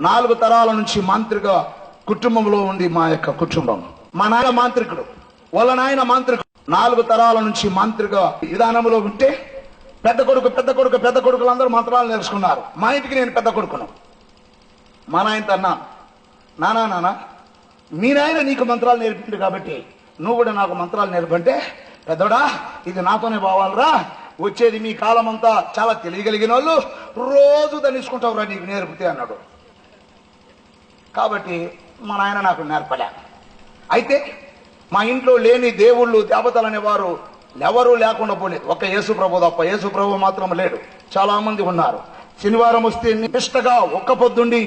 4 తరాల నుంచి మాంత్రిక కుటుంబంలో ఉంది మా యొక్క కుటుంబం. మా నాయన మాంత్రికుడు, వాళ్ళ నాయన మాంత్రికుడు. 4 తరాల నుంచి మాంత్రిక విధానంలో ఉంటే పెద్ద కొడుకులు అందరూ మంత్రాలు నేర్చుకున్నారు. మా ఇంటికి నేను పెద్ద కొడుకును. మా నాయనతో అన్నాను, నానా మీ నాయన నీకు మంత్రాలు నేర్పిండు కాబట్టి నువ్వు కూడా నాకు మంత్రాలు నేర్పంటే, పెద్దోడా ఇది నాతోనే పోవాలరా, వచ్చేది మీ కాలం అంతా చాలా తెలియగలిగిన వాళ్ళు, రోజు తనిసుకుంటావురా నీకు నేర్పితే అన్నాడు. కాబట్టి మా నాయన నాకు నేర్పలే. అయితే మా ఇంట్లో లేని దేవుళ్ళు దేవతలు అనేవారు ఎవరూ లేకుండా పోలేదు. ఒక్క యేసు ప్రభు తప్ప. యేసు ప్రభు మాత్రం లేడు, చాలా మంది ఉన్నారు. శనివారం వస్తే నిష్టగా ఒక్క పొద్దుండి,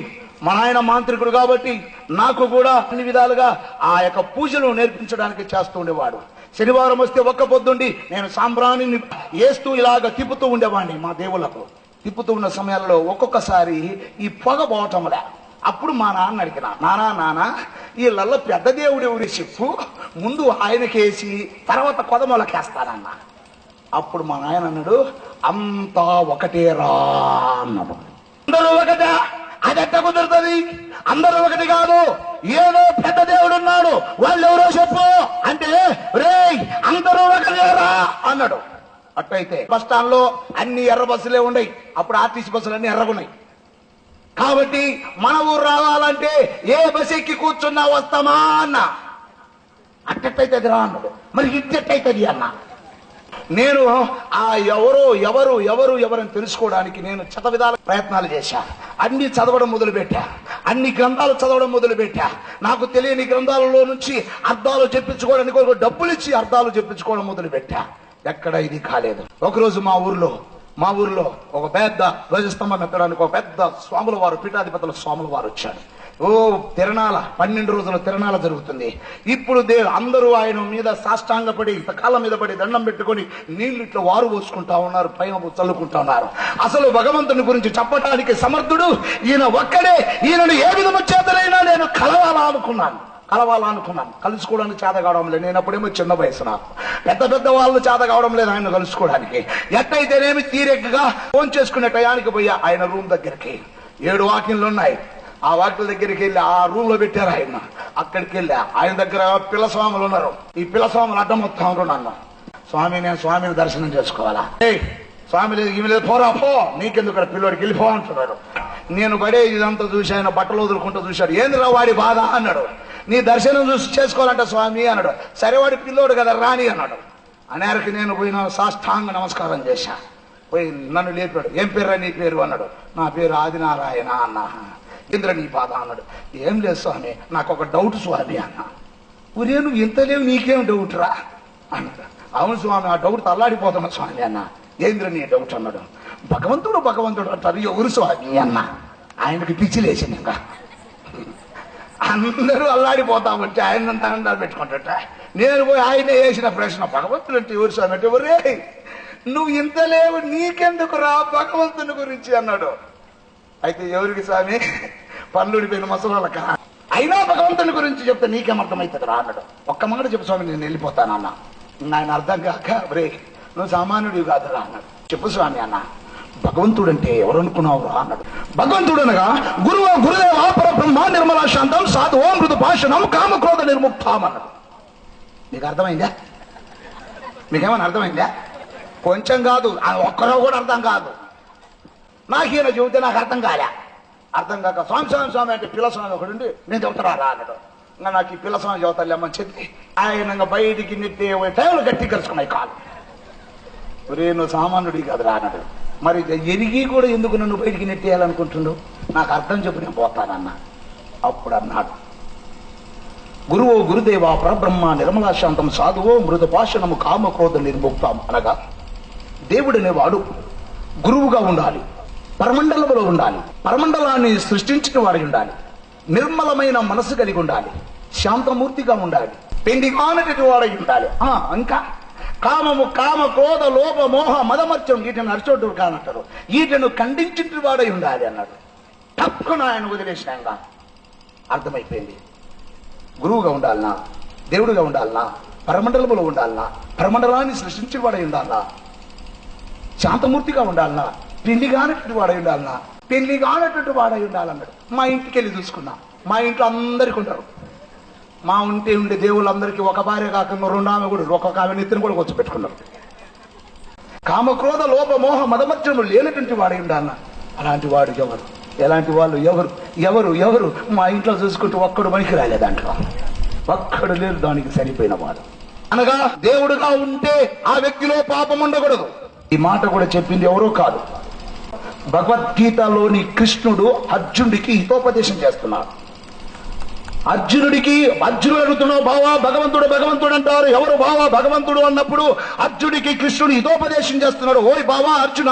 మా నాయన మాంత్రికుడు కాబట్టి నాకు కూడా అన్ని విధాలుగా ఆ యొక్క పూజలు నేర్పించడానికి చేస్తూ ఉండేవాడు. శనివారం వస్తే ఒక్క పొద్దుండి నేను సాంబ్రాణిని వేస్తూ ఇలాగ తిప్పుతూ ఉండేవాడిని. మా దేవులకు తిప్పుతూ ఉన్న సమయాల్లో ఒక్కొక్కసారి ఈ పొగ పోవటంలే. అప్పుడు మా నాన్న అడిగిన, నానా వీళ్ళల్లో పెద్ద దేవుడు ఎవరి చెప్పు, ముందు ఆయనకేసి తర్వాత కొదమొలకేస్తానన్నా. అప్పుడు మా నాయన అన్నాడు, అంతా ఒకటేరా అన్నాడు. అందరూ ఒకటే, అది ఎట్ట కుదురుతుంది? అందరూ ఒకటి కాదు, ఏదో పెద్ద దేవుడు ఉన్నాడు, వాళ్ళు ఎవరో చెప్పు అంటే, రేయ్ అందరూ ఒకటేరా అన్నాడు. అట్టయితే బస్ స్టాండ్ లో అన్ని ఎర్ర బస్సులే ఉన్నాయి. అప్పుడు ఆర్టీసీ బస్సులు అన్ని ఎర్రగున్నాయి. కాబట్టి మన ఊరు రావాలంటే ఏ బస్ ఎక్కి కూర్చున్నా వస్తామా అన్న. అట్టయితుంది రా అన్నాడు. మరి ఇట్టెట్టయితుంది అన్న. నేను ఆ ఎవరు తెలుసుకోవడానికి నేను విధాల ప్రయత్నాలు చేశా. అన్ని చదవడం మొదలుపెట్టా, అన్ని గ్రంథాలు చదవడం మొదలుపెట్టా. నాకు తెలియని గ్రంథాలలో నుంచి అర్థాలు చెప్పించుకోవడానికి డబ్బులు ఇచ్చి అర్థాలు చెప్పించుకోవడం మొదలుపెట్టా. ఎక్కడ ఇది కాలేదు. ఒకరోజు మా ఊర్లో ఒక పెద్ద ధ్వజస్తంభం ఎత్తడానికి ఒక పెద్ద స్వాముల వారు, పీఠాధిపతుల స్వాముల వారు వచ్చాడు. తిరణాల 12 రోజుల తిరణాల జరుగుతుంది. ఇప్పుడు అందరూ ఆయన మీద సాష్టాంగపడి కాళ్ళ మీద పడి దండం పెట్టుకొని నీళ్లు ఇట్లా వారు పోసుకుంటా ఉన్నారు, పైన చల్లుకుంటా ఉన్నారు. అసలు భగవంతుని గురించి చెప్పడానికి సమర్థుడు ఈయన ఒక్కడే. ఈయనను ఏ విధము చేతనైనా నేను కలవాలనుకున్నాను. కలుసుకోవడానికి చేత కావడం లేదు. నేను అప్పుడేమో చిన్న వయసు, నాకు పెద్ద వాళ్ళు చేత కావడం లేదు ఆయన కలుసుకోవడానికి. ఎట్టయితేనేమి తీరెక్కగా ఫోన్ చేసుకునే టయానికి పోయా ఆయన రూమ్ దగ్గరికి. 7 వాకిన్లు ఉన్నాయి. ఆ వాకిల దగ్గరికి వెళ్ళి ఆ రూమ్ లో పెట్టారు ఆయన. అక్కడికి వెళ్ళా. ఆయన దగ్గర పిల్లస్వాములు ఉన్నారు. ఈ పిల్లస్వాములు అడ్డం మొత్తం నన్ను, స్వామి నేను స్వామిని దర్శనం చేసుకోవాలా? స్వామి లేదు ఈమె లేదు, పోరా పో, నీకెందుకు పిల్లోడికి వెళ్ళిపో అంటున్నాడు. నేను పడే ఇదంతా చూసి ఆయన బట్టలు వదులుకుంటూ చూశాడు. ఏందిరా వాడి బాధ అన్నాడు. నీ దర్శనం చూసి చేసుకోవాలంట స్వామి అన్నాడు. సరే వాడి పిల్లోడు కదా రాని అన్నాడు. అనేరకు నేను పోయిన సాష్టాంగ నమస్కారం చేశా. పోయి నన్ను లేపాడు. ఏం పేరు నీ పేరు అన్నాడు. నా పేరు ఆదినారాయణ అన్నా. ఇంద్ర నీ బాధ అన్నాడు. ఏం లేదు స్వామి, నాకు ఒక డౌట్ స్వామి అన్నా. ఒరే నువ్వు ఇంత లేవు, నీకేం డౌట్ రా అన్నాడు. అవును స్వామి, ఆ డౌట్ తల్లాడిపోతున్నా స్వామి అన్న. ఏంద్ర నీ డౌట్ అన్నాడు. భగవంతుడు అంటారు, ఎవరు స్వామి అన్న. ఆయనకి పిచ్చి లేచింది. ఇంకా అందరూ అల్లాడిపోతామంటే ఆయన దండాలు పెట్టుకుంటా. నేను పోయి ఆయన వేసిన ప్రశ్న, భగవంతుడు అంటే ఎవరు స్వామి అంటే, ఎవరే నువ్వు ఇంత లేవు, నీకెందుకు రా భగవంతుని గురించి అన్నాడు. అయితే ఎవరికి స్వామి? పన్నుడిపోయిన మసలక. అయినా భగవంతుని గురించి చెప్తే నీకేమర్థమవుతుంది రా అన్నాడు. ఒక్క మాట చెప్పు స్వామి, నేను వెళ్ళిపోతానన్నా. ఆయన అర్థం కాక, రే నువ్వు సామాన్యుడివి కాదురా అన్నాడు. చెప్పు స్వామి అన్న. భగవంతుడు అంటే ఎవరు అనుకున్నావు రా అన్నాడు. భగవంతుడు అనగా గురుదేవ పరబ్రహ్మ నిర్మలా శాంతం సాధువో మృదు భాషణం కామక్రోధ నిర్ముక్తం అన్నాడు. మీకు అర్థమైందా? మీకేమైనా అర్థమైందా? కొంచెం కాదు, ఒక్కరో కూడా అర్థం కాదు. నాకేనా చెబితే నాకు అర్థం కాక స్వామి అంటే పిల్లస్వామి ఒకటి నేను చెబుతారా రా అన్నాడు. ఇంకా నాకు ఈ పిల్లస్వామి చెబుతాలేమని చెప్పి ఆయన బయటికి నెట్టే టైంలో గట్టి కలుసుకున్నాయి కాదు. ఒరే నువ్వు సామాన్యుడి కాదు రా అన్నాడు. మరి ఎరిగి కూడా ఎందుకు నన్ను బయటికి నెట్టేయాలనుకుంటుండు? నాకు అర్థం చెప్పు, నేను పోతానన్నా. అప్పుడు అన్నాడు, గురుదేవ పరబ్రహ్మ నిర్మలా శాంతం సాధువో మృత భాషణము కామక్రోధ నిర్ముక్తం అనగా దేవుడు అనేవాడు గురువుగా ఉండాలి, పరమండలంలో ఉండాలి, పరమండలాన్ని సృష్టించిన వాడి ఉండాలి, నిర్మలమైన మనసు కలిగి ఉండాలి, శాంతమూర్తిగా ఉండాలి, పెండిగానటి వాడై ఉండాలి. ఇంకా కామము కామ క్రోధ లోభ మోహ మదమర్చం వీటిని అరిచోడు కానంటారు, వీటిని ఖండించిన వాడై ఉండాలి అన్నాడు. తక్కువ ఆయన వదిలేసినాక అర్థమైపోయింది. గురువుగా ఉండాలనా, దేవుడుగా ఉండాలనా, పరమండలంలో ఉండాలనా, పరమండలాన్ని సృష్టించిన వాడై ఉండాలనా, శాంతమూర్తిగా ఉండాలనా, పిండిగానటువంటి వాడై ఉండాలనా, పెళ్లి కానటువంటి వాడై ఉండాలన్నాడు. మా ఇంటికి వెళ్ళి చూసుకున్నా, మా ఇంట్లో అందరికీ ఉంటారు. మా ఉంటే ఉండే దేవుళ్ళందరికీ ఒక భార్య కాకుండా 2 ఆమె కూడా, ఒక్కొక్క ఆమె నెత్తిని కూడా కూర్చోబెట్టుకున్నారు. కామక్రోధ లోప మోహ మదమత్సరము లేనటువంటి వాడై ఉండాలన్న. అలాంటి వాడు ఎవరు? ఎలాంటి వాళ్ళు ఎవరు? ఎవరు ఎవరు మా ఇంట్లో చూసుకుంటూ ఒక్కడు మనికి రాలే, దాంట్లో ఒక్కడు లేరు దానికి సరిపోయిన వాడు. అనగా దేవుడుగా ఉంటే ఆ వ్యక్తిలో పాపం ఉండకూడదు. ఈ మాట కూడా చెప్పింది ఎవరో కాదు, భగవద్గీతలోని కృష్ణుడు అర్జునుడికి హితోపదేశం చేస్తున్నాడు. అర్జునుడు అడుగుతున్నావు, బావా భగవంతుడు భగవంతుడు అంటారు, ఎవరు బావా భగవంతుడు అన్నప్పుడు అర్జునుడికి కృష్ణుడు హితోపదేశం చేస్తున్నాడు. ఓయ్ బావా అర్జున,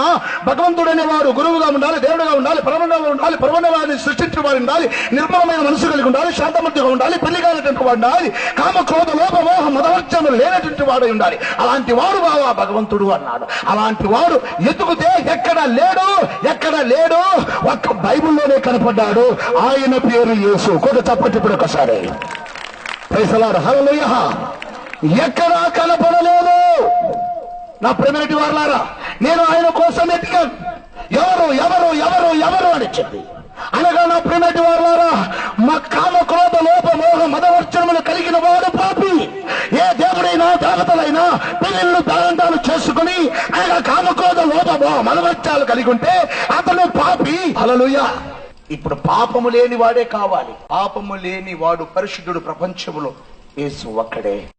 భగవంతుడు అనేవాడు గురువుగా ఉండాలి, దేవుడుగా ఉండాలి, పరమంగా ఉండాలి, పరమవాడిని సృష్టించిన వాడు ఉండాలి, నిర్మలమైన మనసు కలిగి ఉండాలి, శాంతమూర్తిగా ఉండాలి, పెళ్లి కానటువంటి వాడు ఉండాలి, కామ క్రోధ లోప మోహ మదవర్చనలు లేనటువంటి వాడు ఉండాలి. అలాంటి వాడు బావా భగవంతుడు అన్నాడు. అలాంటి వాడు ఎతుకుతే ఎక్కడ లేడు, ఎక్కడ లేడు, ఒక్క బైబిల్లోనే కనపడ్డాడు. ఆయన పేరు యేసు. కొద్ది తప్పటి ఇప్పుడు ఒకసారి ప్రైజ్ ది లార్డ్, హల్లెలూయా. ఎక్కడా కనపడలేదు. నా ప్రేమటి వారలారా, నేను ఆయన కోసం ఎతికాను, ఎవరు ఎవరు ఎవరు ఎవరు అని చెప్పి. అనగా నా ప్రేమటి వారలారా, మా కామ క్రోధ లోప మోహ మదవర్చనములు కలిగిన వాడు పాపి. ఏ దేవుడైనా దేవతలైనా పెళ్లిళ్ళు దాంతాలు చేసుకుని అనగా కామక్రోధ లోప మోహ మదవర్చనాలు కలిగి ఉంటే అతను పాపి. హల్లెలూయా. ఇప్పుడు పాపము లేని వాడే కావాలి. పాపము లేని వాడు పరిశుద్ధుడు ప్రపంచములో యేసు ఒక్కడే.